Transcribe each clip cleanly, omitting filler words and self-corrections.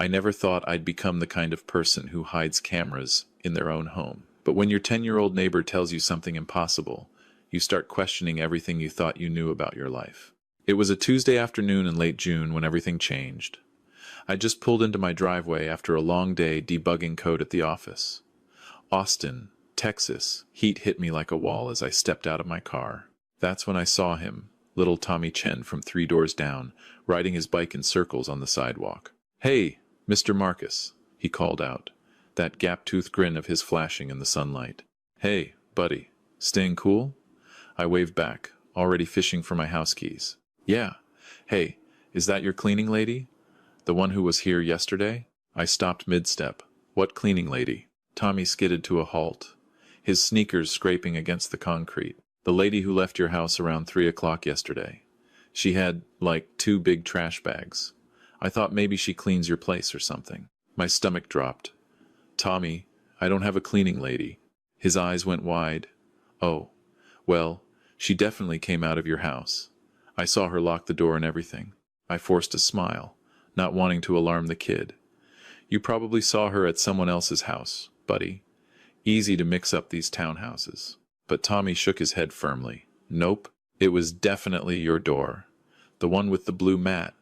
I never thought I'd become the kind of person who hides cameras in their own home. But when your 10-year-old neighbor tells you something impossible, you start questioning everything you thought you knew about your life. It was a Tuesday afternoon in late June when everything changed. I just pulled into my driveway after a long day debugging code at the office. Austin, Texas, heat hit me like a wall as I stepped out of my car. That's when I saw him, little Tommy Chen from 3 doors down, riding his bike in circles on the sidewalk. "Hey, Mr. Marcus," he called out, that gap-toothed grin of his flashing in the sunlight. "Hey, buddy, staying cool?" I waved back, already fishing for my house keys. "Yeah. Hey, is that your cleaning lady? The one who was here yesterday?" I stopped mid-step. "What cleaning lady?" Tommy skidded to a halt, his sneakers scraping against the concrete. "The lady who left your house around 3 o'clock yesterday. She had, like, 2 big trash bags. I thought maybe she cleans your place or something." My stomach dropped. "Tommy, I don't have a cleaning lady." His eyes went wide. "Oh, well, she definitely came out of your house. I saw her lock the door and everything." I forced a smile, not wanting to alarm the kid. "You probably saw her at someone else's house, buddy. Easy to mix up these townhouses." But Tommy shook his head firmly. "Nope, it was definitely your door. The one with the blue mat.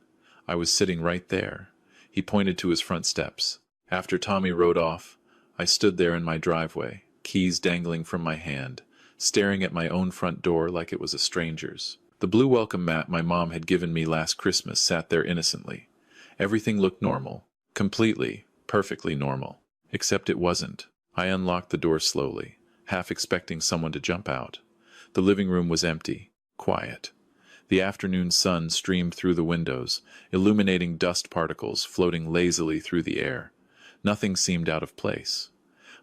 I was sitting right there." He pointed to his front steps. After Tommy rode off, I stood there in my driveway, keys dangling from my hand, staring at my own front door like it was a stranger's. The blue welcome mat my mom had given me last Christmas sat there innocently. Everything looked normal. Completely, perfectly normal. Except it wasn't. I unlocked the door slowly, half expecting someone to jump out. The living room was empty, quiet. The afternoon sun streamed through the windows, illuminating dust particles floating lazily through the air. Nothing seemed out of place.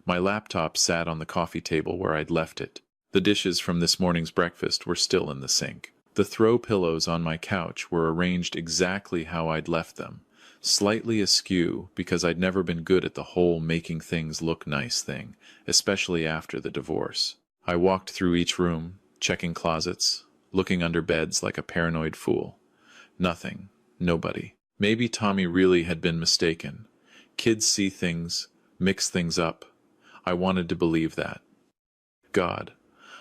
My laptop sat on the coffee table where I'd left it. The dishes from this morning's breakfast were still in the sink. The throw pillows on my couch were arranged exactly how I'd left them, slightly askew because I'd never been good at the whole making things look nice thing, especially after the divorce. I walked through each room, checking closets, looking under beds like a paranoid fool. Nothing. Nobody. Maybe Tommy really had been mistaken. Kids see things, mix things up. I wanted to believe that. God,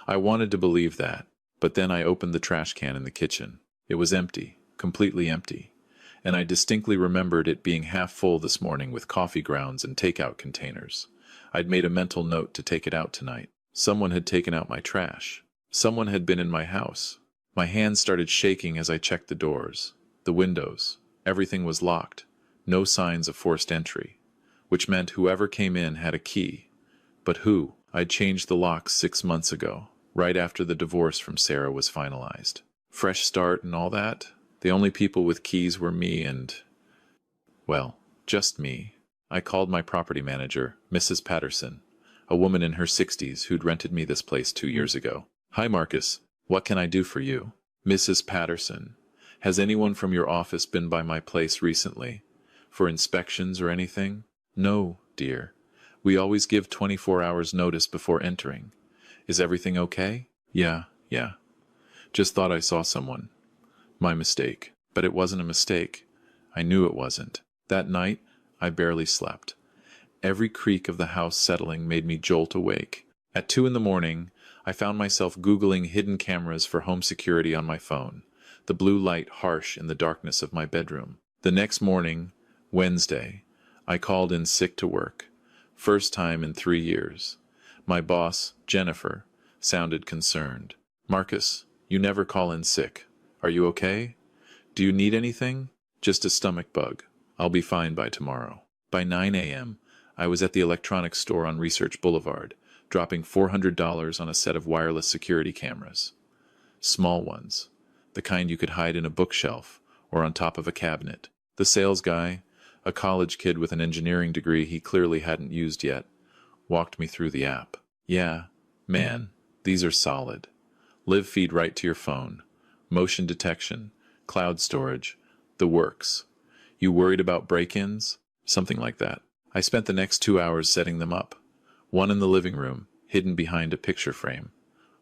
I wanted to believe that. But then I opened the trash can in the kitchen. It was empty, completely empty. And I distinctly remembered it being half full this morning with coffee grounds and takeout containers. I'd made a mental note to take it out tonight. Someone had taken out my trash. Someone had been in my house. My hands started shaking as I checked the doors, the windows. Everything was locked. No signs of forced entry, which meant whoever came in had a key. But who? I'd changed the locks 6 months ago, right after the divorce from Sarah was finalized. Fresh start and all that. The only people with keys were me and, well, just me. I called my property manager, Mrs. Patterson, a woman in her 60s who'd rented me this place 2 years ago. "Hi, Marcus. What can I do for you?" "Mrs. Patterson, has anyone from your office been by my place recently? For inspections or anything?" "No, dear. We always give 24 hours notice before entering. Is everything okay?" Yeah. Just thought I saw someone. My mistake." But it wasn't a mistake. I knew it wasn't. That night, I barely slept. Every creak of the house settling made me jolt awake. At 2 in the morning, I found myself Googling hidden cameras for home security on my phone, the blue light harsh in the darkness of my bedroom. The next morning, Wednesday, I called in sick to work. First time in 3 years. My boss, Jennifer, sounded concerned. "Marcus, you never call in sick. Are you okay? Do you need anything?" "Just a stomach bug. I'll be fine by tomorrow." By 9 a.m., I was at the electronics store on Research Boulevard, dropping $400 on a set of wireless security cameras. Small ones, the kind you could hide in a bookshelf or on top of a cabinet. The sales guy, a college kid with an engineering degree he clearly hadn't used yet, walked me through the app. "Yeah, man, these are solid. Live feed right to your phone. Motion detection, cloud storage, the works. You worried about break-ins?" Something like that. I spent the next 2 hours setting them up. One in the living room, hidden behind a picture frame.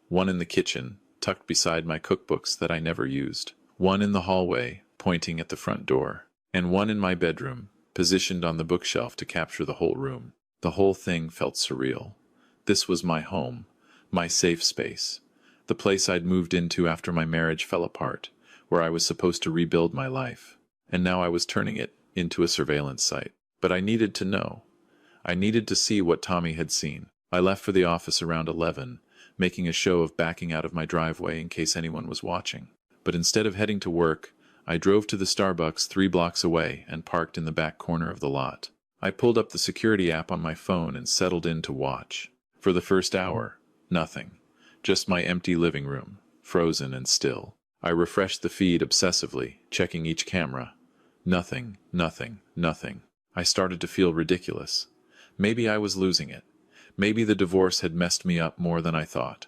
One in the kitchen, tucked beside my cookbooks that I never used. One in the hallway, pointing at the front door. And one in my bedroom, positioned on the bookshelf to capture the whole room. The whole thing felt surreal. This was my home, my safe space, the place I'd moved into after my marriage fell apart, where I was supposed to rebuild my life. And now I was turning it into a surveillance site. But I needed to know. I needed to see what Tommy had seen. I left for the office around 11, making a show of backing out of my driveway in case anyone was watching. But instead of heading to work, I drove to the Starbucks 3 blocks away and parked in the back corner of the lot. I pulled up the security app on my phone and settled in to watch. For the first hour, nothing. Just my empty living room, frozen and still. I refreshed the feed obsessively, checking each camera. Nothing, nothing, nothing. I started to feel ridiculous. Maybe I was losing it. Maybe the divorce had messed me up more than I thought.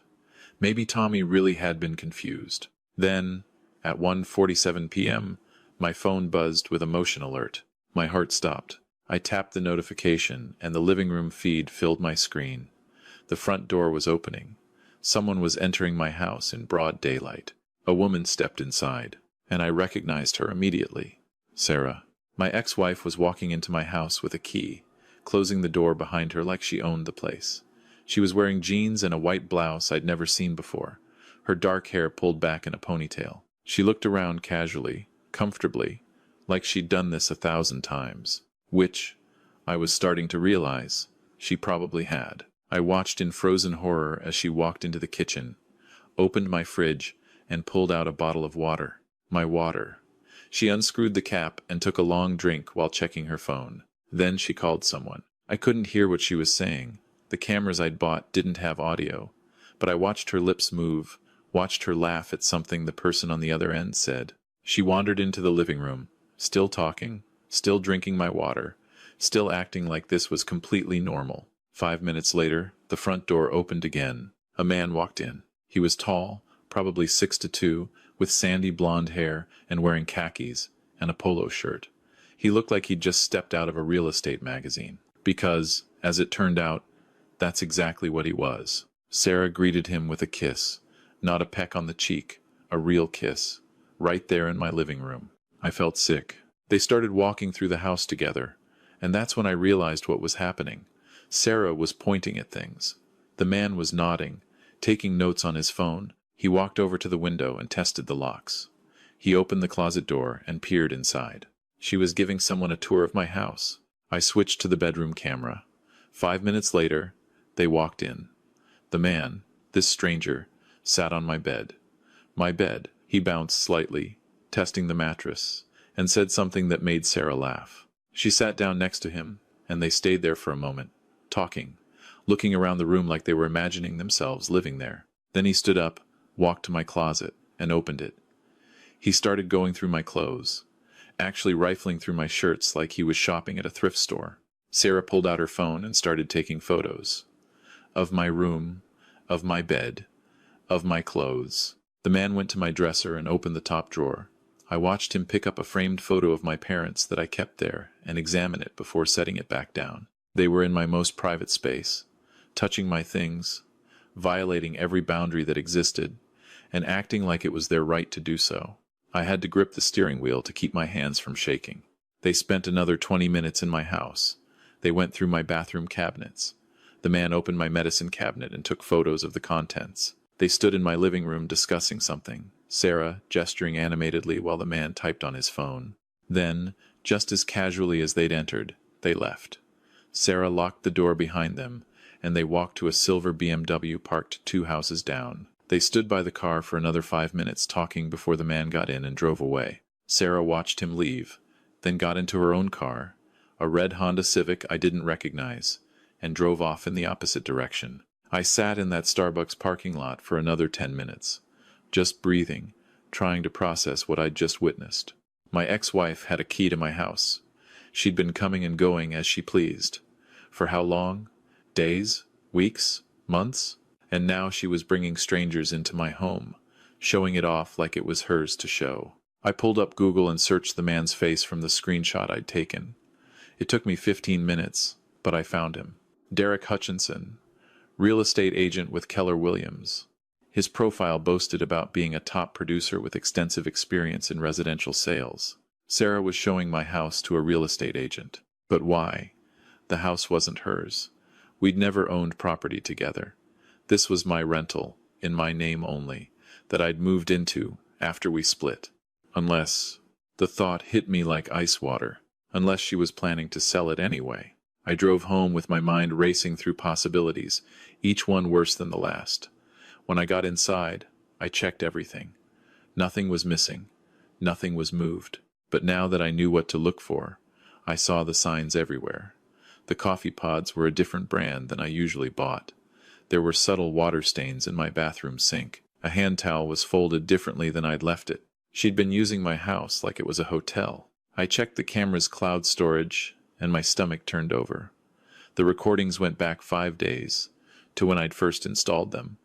Maybe Tommy really had been confused. Then, at 1:47 p.m., my phone buzzed with a motion alert. My heart stopped. I tapped the notification, and the living room feed filled my screen. The front door was opening. Someone was entering my house in broad daylight. A woman stepped inside, and I recognized her immediately. Sarah. My ex-wife was walking into my house with a key, closing the door behind her like she owned the place. She was wearing jeans and a white blouse I'd never seen before, her dark hair pulled back in a ponytail. She looked around casually, comfortably, like she'd done this 1,000 times, which, I was starting to realize, she probably had. I watched in frozen horror as she walked into the kitchen, opened my fridge, and pulled out a bottle of water. My water. She unscrewed the cap and took a long drink while checking her phone. Then she called someone. I couldn't hear what she was saying. The cameras I'd bought didn't have audio, but I watched her lips move, watched her laugh at something the person on the other end said. She wandered into the living room, still talking, still drinking my water, still acting like this was completely normal. 5 minutes later, the front door opened again. A man walked in. He was tall, probably 6'2", with sandy blonde hair and wearing khakis and a polo shirt. He looked like he'd just stepped out of a real estate magazine. Because, as it turned out, that's exactly what he was. Sarah greeted him with a kiss, not a peck on the cheek, a real kiss, right there in my living room. I felt sick. They started walking through the house together, and that's when I realized what was happening. Sarah was pointing at things. The man was nodding, taking notes on his phone. He walked over to the window and tested the locks. He opened the closet door and peered inside. She was giving someone a tour of my house. I switched to the bedroom camera. 5 minutes later, they walked in. The man, this stranger, sat on my bed. My bed. He bounced slightly, testing the mattress, and said something that made Sarah laugh. She sat down next to him, and they stayed there for a moment, talking, looking around the room like they were imagining themselves living there. Then he stood up, walked to my closet, and opened it. He started going through my clothes, actually rifling through my shirts like he was shopping at a thrift store. Sarah pulled out her phone and started taking photos. Of my room, of my bed, of my clothes. The man went to my dresser and opened the top drawer. I watched him pick up a framed photo of my parents that I kept there and examine it before setting it back down. They were in my most private space, touching my things, violating every boundary that existed, and acting like it was their right to do so. I had to grip the steering wheel to keep my hands from shaking. They spent another 20 minutes in my house. They went through my bathroom cabinets. The man opened my medicine cabinet and took photos of the contents. They stood in my living room discussing something, Sarah gesturing animatedly while the man typed on his phone. Then, just as casually as they'd entered, they left. Sarah locked the door behind them, and they walked to a silver BMW parked 2 houses down. They stood by the car for another 5 minutes talking before the man got in and drove away. Sarah watched him leave, then got into her own car, a red Honda Civic I didn't recognize, and drove off in the opposite direction. I sat in that Starbucks parking lot for another 10 minutes, just breathing, trying to process what I'd just witnessed. My ex-wife had a key to my house. She'd been coming and going as she pleased. For how long? Days? Weeks? Months? And now she was bringing strangers into my home, showing it off like it was hers to show. I pulled up Google and searched the man's face from the screenshot I'd taken. It took me 15 minutes, but I found him. Derek Hutchinson, real estate agent with Keller Williams. His profile boasted about being a top producer with extensive experience in residential sales. Sarah was showing my house to a real estate agent. But why? The house wasn't hers. We'd never owned property together. This was my rental, in my name only, that I'd moved into after we split. Unless, the thought hit me like ice water, unless she was planning to sell it anyway. I drove home with my mind racing through possibilities, each one worse than the last. When I got inside, I checked everything. Nothing was missing. Nothing was moved. But now that I knew what to look for, I saw the signs everywhere. The coffee pods were a different brand than I usually bought. There were subtle water stains in my bathroom sink. A hand towel was folded differently than I'd left it. She'd been using my house like it was a hotel. I checked the camera's cloud storage, and my stomach turned over. The recordings went back 5 days, to when I'd first installed them.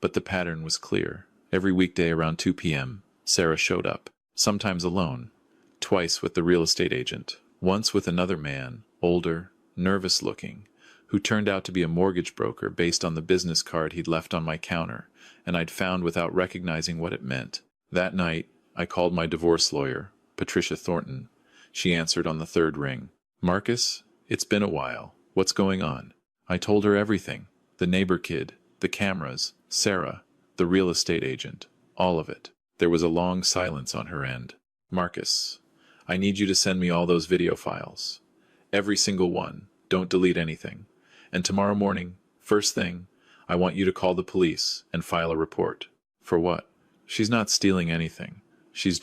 But the pattern was clear. Every weekday around 2 p.m., Sarah showed up, sometimes alone, twice with the real estate agent, once with another man, older, nervous-looking, who turned out to be a mortgage broker based on the business card he'd left on my counter, and I'd found without recognizing what it meant. That night, I called my divorce lawyer, Patricia Thornton. She answered on the third ring. "Marcus, it's been a while. What's going on?" I told her everything. The neighbor kid, the cameras, Sarah, the real estate agent, all of it. There was a long silence on her end. "Marcus, I need you to send me all those video files. Every single one. Don't delete anything. And tomorrow morning, first thing, I want you to call the police and file a report." "For what?" "She's not stealing anything. She's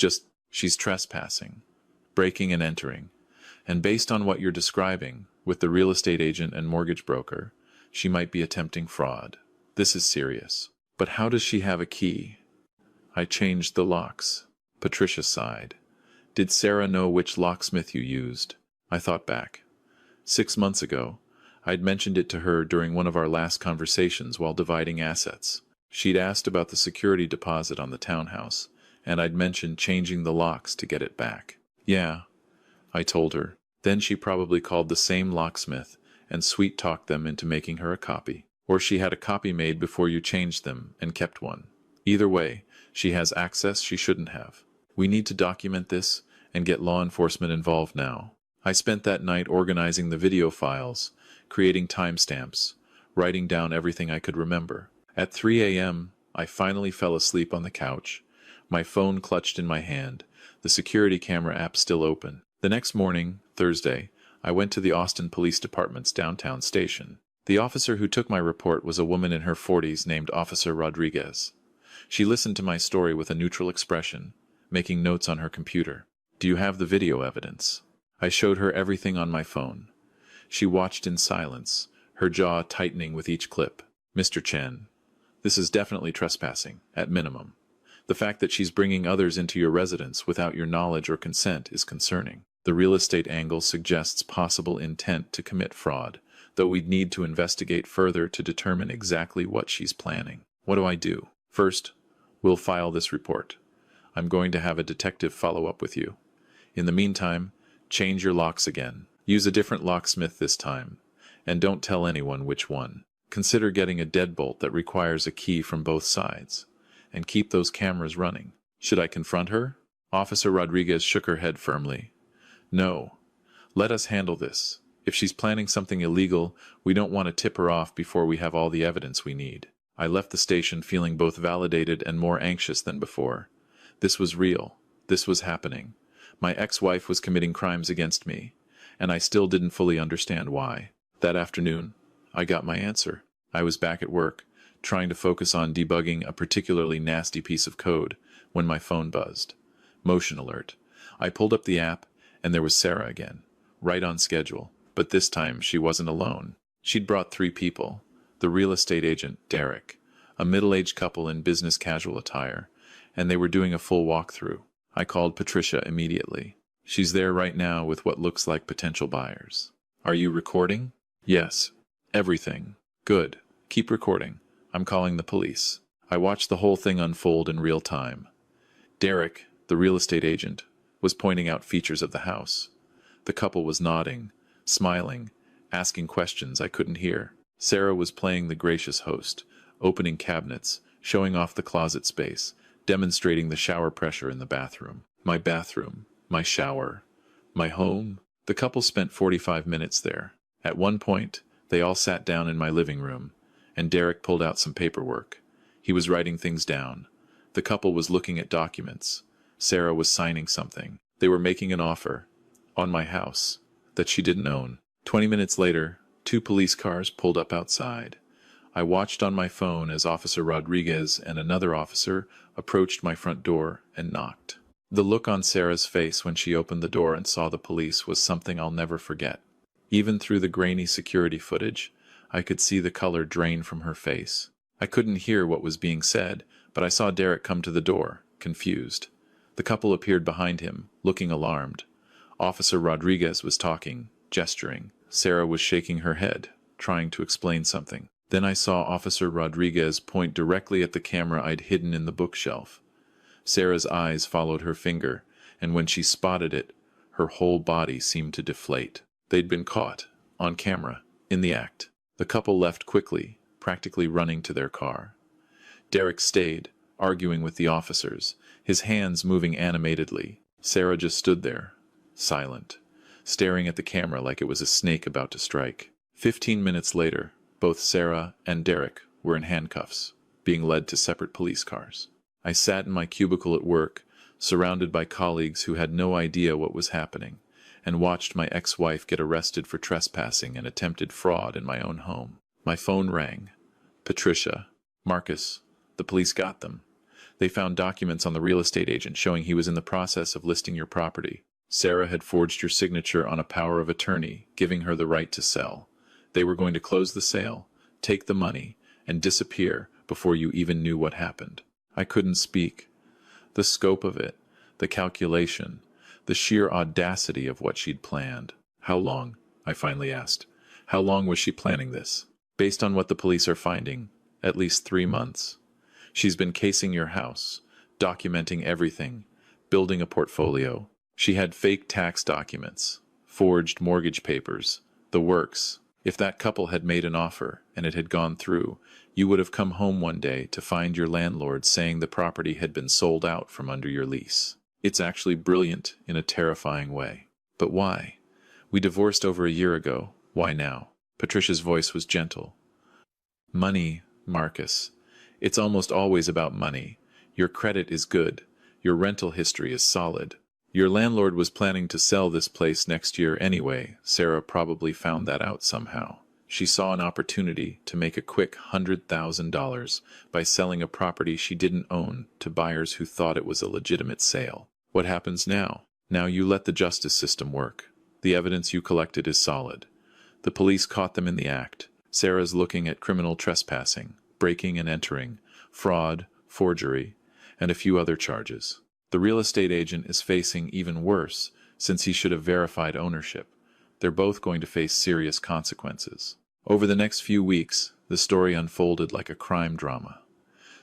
trespassing, breaking and entering. And based on what you're describing, with the real estate agent and mortgage broker, she might be attempting fraud. This is serious." "But how does she have a key?" "I changed the locks." Patricia sighed. "Did Sarah know which locksmith you used?" I thought back. 6 months ago, I'd mentioned it to her during one of our last conversations while dividing assets. She'd asked about the security deposit on the townhouse, and I'd mentioned changing the locks to get it back. "Yeah," I told her. Then she probably called the same locksmith and sweet-talked them into making her a copy. Or she had a copy made before you changed them and kept one. Either way, she has access she shouldn't have. We need to document this and get law enforcement involved now. I spent that night organizing the video files, creating timestamps, writing down everything I could remember. At 3 a.m., I finally fell asleep on the couch, my phone clutched in my hand, the security camera app still open. The next morning, Thursday, I went to the Austin Police Department's downtown station. The officer who took my report was a woman in her 40s named Officer Rodriguez. She listened to my story with a neutral expression, making notes on her computer. "Do you have the video evidence?" I showed her everything on my phone. She watched in silence, her jaw tightening with each clip. "Mr. Chen, this is definitely trespassing, at minimum. The fact that she's bringing others into your residence without your knowledge or consent is concerning. The real estate angle suggests possible intent to commit fraud, though we'd need to investigate further to determine exactly what she's planning. What do I do? First, we'll file this report. I'm going to have a detective follow up with you. In the meantime, change your locks again. Use a different locksmith this time, and don't tell anyone which one. Consider getting a deadbolt that requires a key from both sides, and keep those cameras running." "Should I confront her?" Officer Rodriguez shook her head firmly. "No. Let us handle this. If she's planning something illegal, we don't want to tip her off before we have all the evidence we need." I left the station feeling both validated and more anxious than before. This was real. This was happening. My ex-wife was committing crimes against me, and I still didn't fully understand why. That afternoon, I got my answer. I was back at work, trying to focus on debugging a particularly nasty piece of code, when my phone buzzed. Motion alert. I pulled up the app, and there was Sarah again, right on schedule. But this time she wasn't alone. She'd brought 3 people. The real estate agent, Derek, a middle-aged couple in business casual attire, and they were doing a full walkthrough. I called Patricia immediately. "She's there right now with what looks like potential buyers." "Are you recording?" "Yes. Everything." "Good. Keep recording. I'm calling the police." I watched the whole thing unfold in real time. Derek, the real estate agent, was pointing out features of the house. The couple was nodding, smiling, asking questions I couldn't hear. Sarah was playing the gracious host, opening cabinets, showing off the closet space, demonstrating the shower pressure in the bathroom. My bathroom. my shower, my home. The couple spent 45 minutes there. At one point, they all sat down in my living room, and Derek pulled out some paperwork. He was writing things down. The couple was looking at documents. Sarah was signing something. They were making an offer on my house that she didn't own. 20 minutes later, 2 police cars pulled up outside. I watched on my phone as Officer Rodriguez and another officer approached my front door and knocked. The look on Sarah's face when she opened the door and saw the police was something I'll never forget. Even through the grainy security footage, I could see the color drain from her face. I couldn't hear what was being said, but I saw Derek come to the door, confused. The couple appeared behind him, looking alarmed. Officer Rodriguez was talking, gesturing. Sarah was shaking her head, trying to explain something. Then I saw Officer Rodriguez point directly at the camera I'd hidden in the bookshelf. Sarah's eyes followed her finger, and when she spotted it, her whole body seemed to deflate. They'd been caught, on camera, in the act. The couple left quickly, practically running to their car. Derek stayed, arguing with the officers, his hands moving animatedly. Sarah just stood there, silent, staring at the camera like it was a snake about to strike. 15 minutes later, both Sarah and Derek were in handcuffs, being led to separate police cars. I sat in my cubicle at work, surrounded by colleagues who had no idea what was happening, and watched my ex-wife get arrested for trespassing and attempted fraud in my own home. My phone rang. Patricia, Marcus, the police got them. They found documents on the real estate agent showing he was in the process of listing your property. Sarah had forged your signature on a power of attorney, giving her the right to sell. They were going to close the sale, take the money, and disappear before you even knew what happened. I couldn't speak. The scope of it, the calculation, the sheer audacity of what she'd planned. How long? I finally asked. How long was she planning this? Based on what the police are finding, at least 3 months. She's been casing your house, documenting everything, building a portfolio. She had fake tax documents, forged mortgage papers, the works. If that couple had made an offer and it had gone through, you would have come home one day to find your landlord saying the property had been sold out from under your lease. It's actually brilliant in a terrifying way. But why? We divorced over a year ago. Why now? Patricia's voice was gentle. Money, Marcus. It's almost always about money. Your credit is good. Your rental history is solid. Your landlord was planning to sell this place next year anyway. Sarah probably found that out somehow. She saw an opportunity to make a quick $100,000 by selling a property she didn't own to buyers who thought it was a legitimate sale. What happens now? Now you let the justice system work. The evidence you collected is solid. The police caught them in the act. Sarah's looking at criminal trespassing, breaking and entering, fraud, forgery, and a few other charges. The real estate agent is facing even worse, since he should have verified ownership. They're both going to face serious consequences. Over the next few weeks, the story unfolded like a crime drama.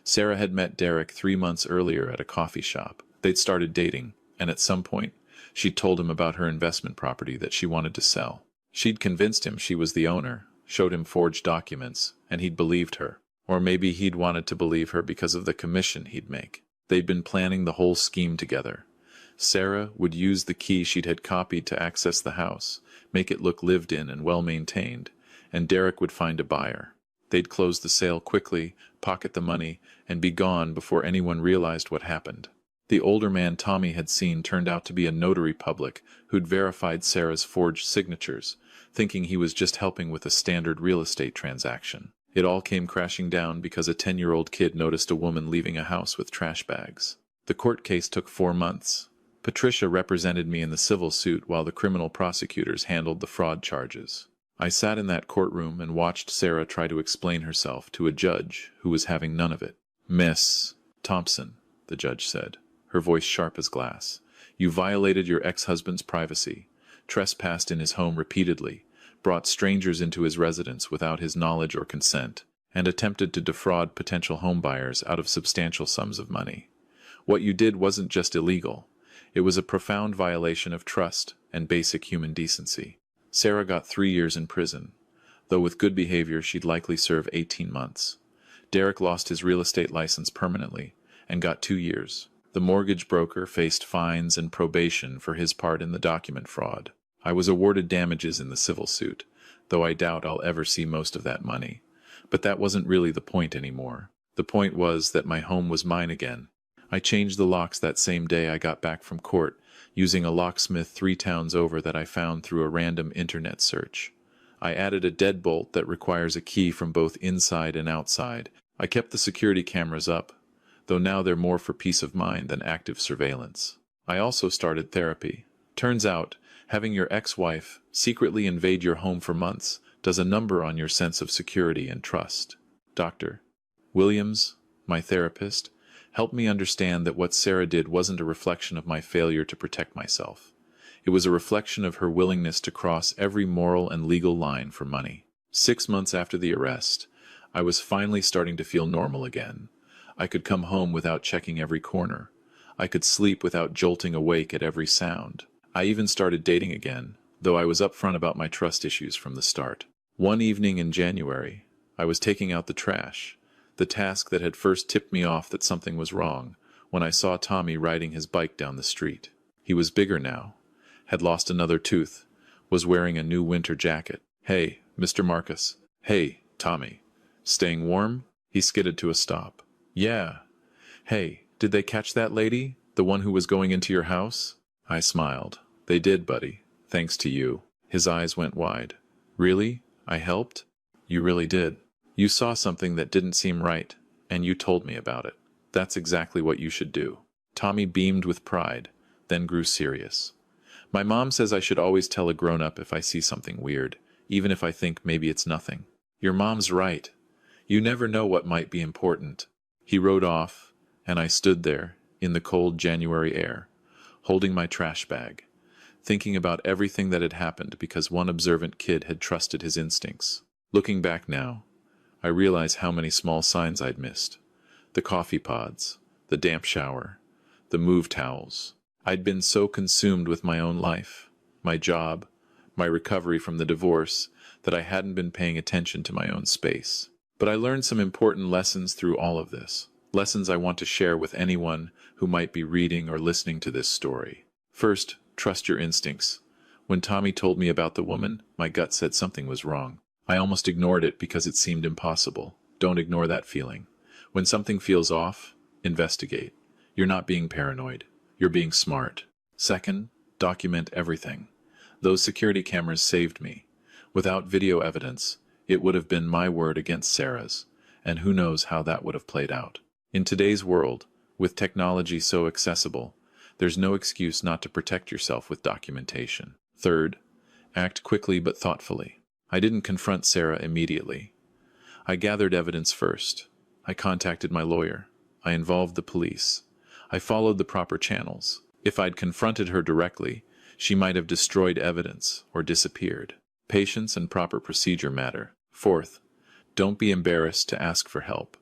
Sarah had met Derek 3 months earlier at a coffee shop. They'd started dating, and at some point, she'd told him about her investment property that she wanted to sell. She'd convinced him she was the owner, showed him forged documents, and he'd believed her. Or maybe he'd wanted to believe her because of the commission he'd make. They'd been planning the whole scheme together. Sarah would use the key she'd had copied to access the house, make it look lived in and well-maintained, and Derek would find a buyer. They'd close the sale quickly, pocket the money, and be gone before anyone realized what happened. The older man Tommy had seen turned out to be a notary public who'd verified Sarah's forged signatures, thinking he was just helping with a standard real estate transaction. It all came crashing down because a 10-year-old kid noticed a woman leaving a house with trash bags. The court case took 4 months. Patricia represented me in the civil suit while the criminal prosecutors handled the fraud charges. I sat in that courtroom and watched Sarah try to explain herself to a judge who was having none of it. Miss Thompson, the judge said, her voice sharp as glass, you violated your ex-husband's privacy, trespassed in his home repeatedly, brought strangers into his residence without his knowledge or consent, and attempted to defraud potential homebuyers out of substantial sums of money. What you did wasn't just illegal. It was a profound violation of trust and basic human decency. Sarah got 3 years in prison, though with good behavior she'd likely serve 18 months. Derek lost his real estate license permanently and got 2 years. The mortgage broker faced fines and probation for his part in the document fraud. I was awarded damages in the civil suit, though I doubt I'll ever see most of that money. But that wasn't really the point anymore. The point was that my home was mine again. I changed the locks that same day I got back from court, using a locksmith 3 towns over that I found through a random internet search. I added a deadbolt that requires a key from both inside and outside. I kept the security cameras up, though now they're more for peace of mind than active surveillance. I also started therapy. Turns out, having your ex-wife secretly invade your home for months does a number on your sense of security and trust. Dr. Williams, my therapist, helped me understand that what Sarah did wasn't a reflection of my failure to protect myself. It was a reflection of her willingness to cross every moral and legal line for money. 6 months after the arrest, I was finally starting to feel normal again. I could come home without checking every corner. I could sleep without jolting awake at every sound. I even started dating again, though I was upfront about my trust issues from the start. One evening in January, I was taking out the trash, the task that had first tipped me off that something was wrong, when I saw Tommy riding his bike down the street. He was bigger now, had lost another tooth, was wearing a new winter jacket. "Hey, Mr. Marcus." "Hey, Tommy. Staying warm?" He skidded to a stop. "Yeah. Hey, did they catch that lady? The one who was going into your house?" I smiled. "They did, buddy. Thanks to you." His eyes went wide. "Really? I helped?" "You really did. You saw something that didn't seem right, and you told me about it. That's exactly what you should do." Tommy beamed with pride, then grew serious. "My mom says I should always tell a grown-up if I see something weird, even if I think maybe it's nothing." "Your mom's right. You never know what might be important." He rode off, and I stood there, in the cold January air, holding my trash bag, thinking about everything that had happened because one observant kid had trusted his instincts. Looking back now, I realize how many small signs I'd missed. The coffee pods, the damp shower, the move towels. I'd been so consumed with my own life, my job, my recovery from the divorce, that I hadn't been paying attention to my own space. But I learned some important lessons through all of this, lessons I want to share with anyone who might be reading or listening to this story. First, trust your instincts. When Tommy told me about the woman, my gut said something was wrong. I almost ignored it because it seemed impossible. Don't ignore that feeling. When something feels off, investigate. You're not being paranoid. You're being smart. Second, document everything. Those security cameras saved me. Without video evidence, it would have been my word against Sarah's, and who knows how that would have played out. In today's world, with technology so accessible, there's no excuse not to protect yourself with documentation. Third, act quickly but thoughtfully. I didn't confront Sarah immediately. I gathered evidence first. I contacted my lawyer. I involved the police. I followed the proper channels. If I'd confronted her directly, she might have destroyed evidence or disappeared. Patience and proper procedure matter. Fourth, don't be embarrassed to ask for help.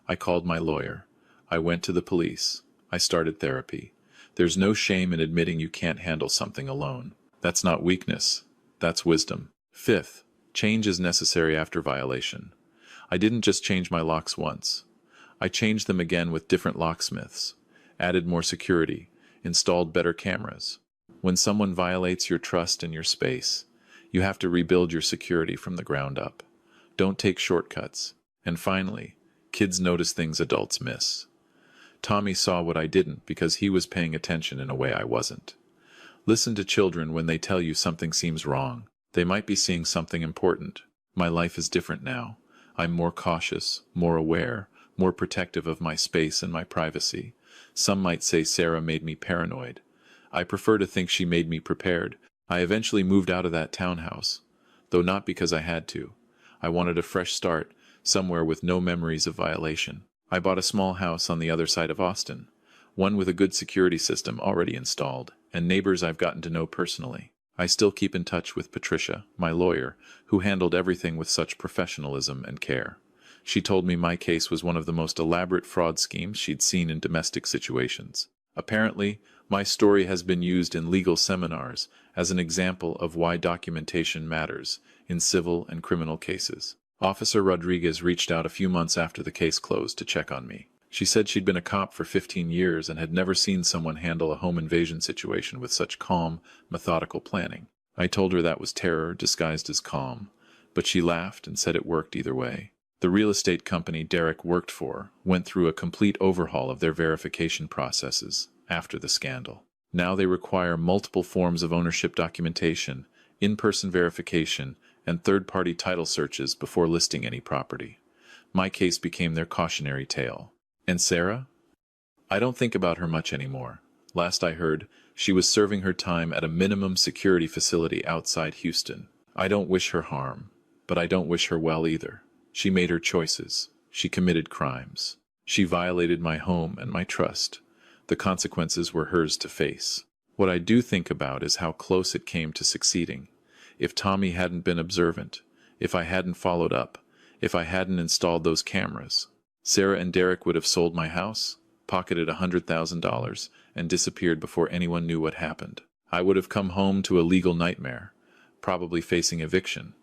I called my lawyer. I went to the police. I started therapy. There's no shame in admitting you can't handle something alone. That's not weakness. That's wisdom. Fifth, change is necessary after violation. I didn't just change my locks once. I changed them again with different locksmiths, added more security, installed better cameras. When someone violates your trust and your space, you have to rebuild your security from the ground up. Don't take shortcuts. And finally, kids notice things adults miss. Tommy saw what I didn't because he was paying attention in a way I wasn't. Listen to children when they tell you something seems wrong. They might be seeing something important. My life is different now. I'm more cautious, more aware, more protective of my space and my privacy. Some might say Sarah made me paranoid. I prefer to think she made me prepared. I eventually moved out of that townhouse, though not because I had to. I wanted a fresh start, somewhere with no memories of violation. I bought a small house on the other side of Austin, one with a good security system already installed, and neighbors I've gotten to know personally. I still keep in touch with Patricia, my lawyer, who handled everything with such professionalism and care. She told me my case was one of the most elaborate fraud schemes she'd seen in domestic situations. Apparently, my story has been used in legal seminars as an example of why documentation matters in civil and criminal cases. Officer Rodriguez reached out a few months after the case closed to check on me. She said she'd been a cop for 15 years and had never seen someone handle a home invasion situation with such calm, methodical planning. I told her that was terror disguised as calm, but she laughed and said it worked either way. The real estate company Derek worked for went through a complete overhaul of their verification processes after the scandal. Now they require multiple forms of ownership documentation, in-person verification, and third-party title searches before listing any property. My case became their cautionary tale. And Sarah? I don't think about her much anymore. Last I heard, she was serving her time at a minimum security facility outside Houston. I don't wish her harm, but I don't wish her well either. She made her choices. She committed crimes. She violated my home and my trust. The consequences were hers to face. What I do think about is how close it came to succeeding. If Tommy hadn't been observant, if I hadn't followed up, if I hadn't installed those cameras, Sarah and Derek would have sold my house, pocketed $100,000, and disappeared before anyone knew what happened. I would have come home to a legal nightmare, probably facing eviction,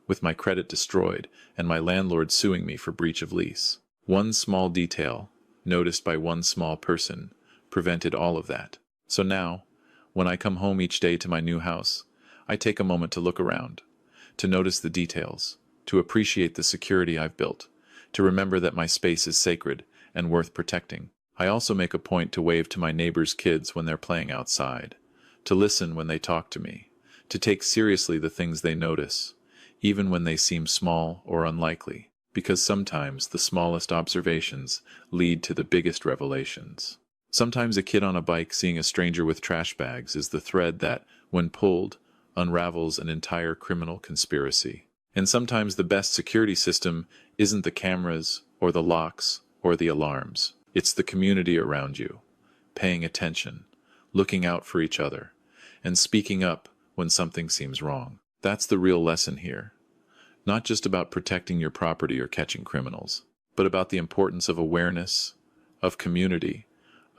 with my credit destroyed and my landlord suing me for breach of lease. One small detail, noticed by one small person, prevented all of that. So now, when I come home each day to my new house, I take a moment to look around, to notice the details, to appreciate the security I've built, to remember that my space is sacred and worth protecting. I also make a point to wave to my neighbors' kids when they're playing outside, to listen when they talk to me, to take seriously the things they notice, even when they seem small or unlikely, because sometimes the smallest observations lead to the biggest revelations. Sometimes a kid on a bike seeing a stranger with trash bags is the thread that, when pulled, unravels an entire criminal conspiracy. And sometimes the best security system isn't the cameras or the locks or the alarms. It's the community around you, paying attention, looking out for each other, and speaking up when something seems wrong. That's the real lesson here. Not just about protecting your property or catching criminals, but about the importance of awareness, of community,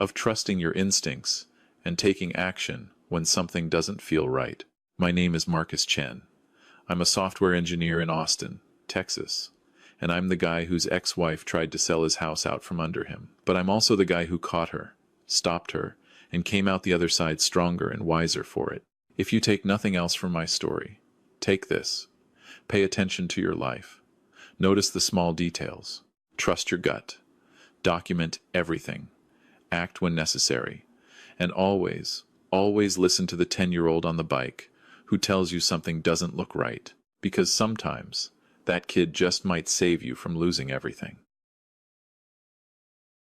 of trusting your instincts, and taking action when something doesn't feel right. My name is Marcus Chen. I'm a software engineer in Austin, Texas, and I'm the guy whose ex-wife tried to sell his house out from under him. But I'm also the guy who caught her, stopped her, and came out the other side stronger and wiser for it. If you take nothing else from my story, take this. Pay attention to your life. Notice the small details. Trust your gut. Document everything. Act when necessary. And always, always listen to the 10-year-old on the bike who tells you something doesn't look right, because sometimes that kid just might save you from losing everything.